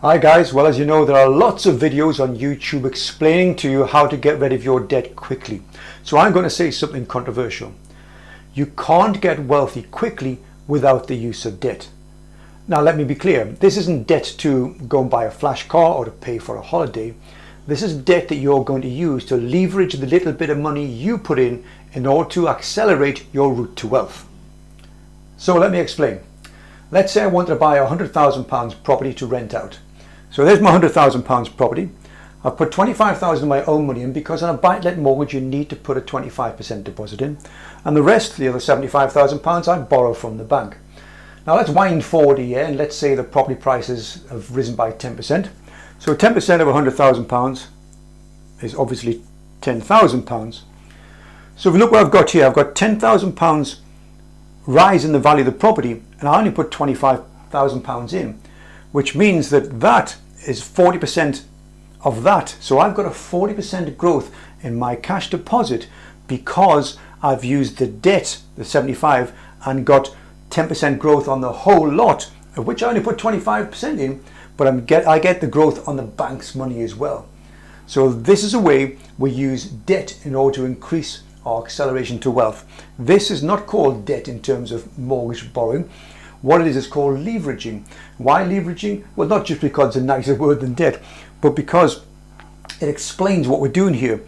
Hi guys, well, as you know, there are lots of videos on YouTube explaining to you how to get rid of your debt quickly. So I'm going to say something controversial. You can't get wealthy quickly without the use of debt. Now let me be clear, this isn't debt to go and buy a flash car or to pay for a holiday. This is debt that you're going to use to leverage the little bit of money you put in order to accelerate your route to wealth. So let me explain. Let's say I wanted to buy a £100,000 property to rent out. So there's my £100,000 property. I've put £25,000 of my own money in because on a buy-to-let mortgage you need to put a 25% deposit in, and the rest, the other £75,000, I borrow from the bank. Now let's wind forward a year and let's say the property prices have risen by 10%. So 10% of £100,000 is obviously £10,000. So if you look what I've got here, I've got £10,000 rise in the value of the property, and I only put £25,000 in, which means that that is 40% of that. So I've got a 40% growth in my cash deposit because I've used the debt, the 75, and got 10% growth on the whole lot, of which I only put 25% in, but I get the growth on the bank's money as well. So this is a way we use debt in order to increase our acceleration to wealth. This is not called debt in terms of mortgage borrowing. What it is called leveraging. Why leveraging? Well, not just because it's a nicer word than debt, but because it explains what we're doing here.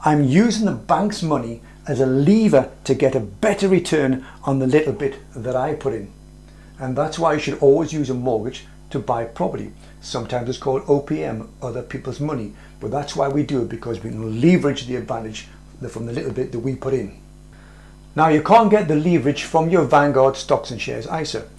I'm using the bank's money as a lever to get a better return on the little bit that I put in. And that's why you should always use a mortgage to buy property. Sometimes it's called OPM, other people's money, but that's why we do it, because we can leverage the advantage from the little bit that we put in. Now you can't get the leverage from your Vanguard stocks and shares ISA.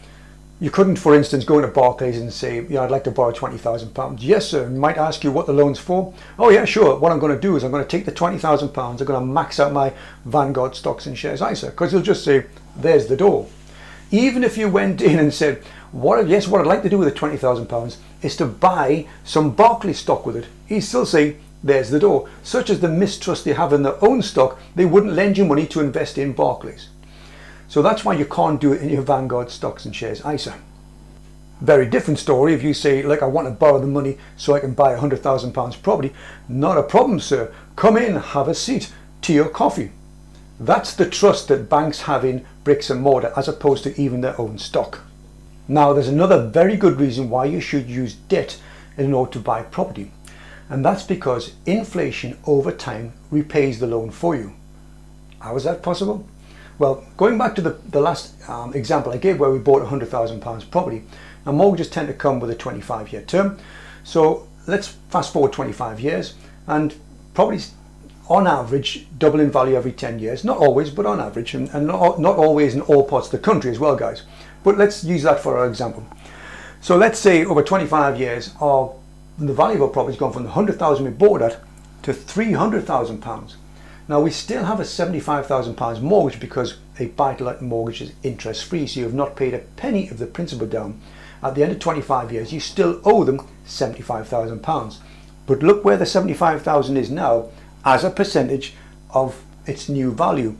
You couldn't, for instance, go into Barclays and say, yeah, I'd like to borrow £20,000. Yes, sir. And might ask you what the loan's for. Oh, yeah, sure. What I'm going to do is I'm going to take the £20,000. I'm going to max out my Vanguard stocks and shares ISA, because he'll just say, there's the door. Even if you went in and said, what I'd like to do with the £20,000 is to buy some Barclays stock with it, he'd still say, there's the door. Such as the mistrust they have in their own stock, they wouldn't lend you money to invest in Barclays. So that's why you can't do it in your Vanguard stocks and shares ISA. Very different story if you say, like, I want to borrow the money so I can buy a £100,000 property. Not a problem, sir. Come in, have a seat, tea or coffee. That's the trust that banks have in bricks and mortar as opposed to even their own stock. Now there's another very good reason why you should use debt in order to buy property. And that's because inflation over time repays the loan for you. How is that possible? Well, going back to the last example I gave where we bought a £100,000 property, now mortgages tend to come with a 25-year term. So let's fast forward 25 years, and properties on average double in value every 10 years. Not always, but on average, and not always in all parts of the country as well, guys. But let's use that for our example. So let's say over 25 years, the value of our property has gone from the £100,000 we bought at to £300,000. Now we still have a £75,000 mortgage because a buy-to-let mortgage is interest-free, so you have not paid a penny of the principal down. At the end of 25 years, you still owe them £75,000. But look where the £75,000 is now as a percentage of its new value.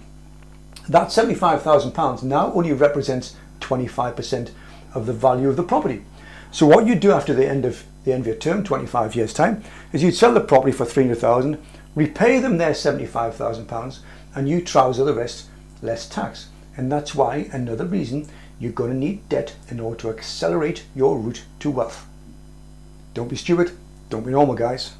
That £75,000 now only represents 25% of the value of the property. So what you do after the end of your term, 25 years time, is you'd sell the property for £300,000, repay them their £75,000, and you trouser the rest, less tax. And that's why, another reason, you're going to need debt in order to accelerate your route to wealth. Don't be stupid, don't be normal, guys.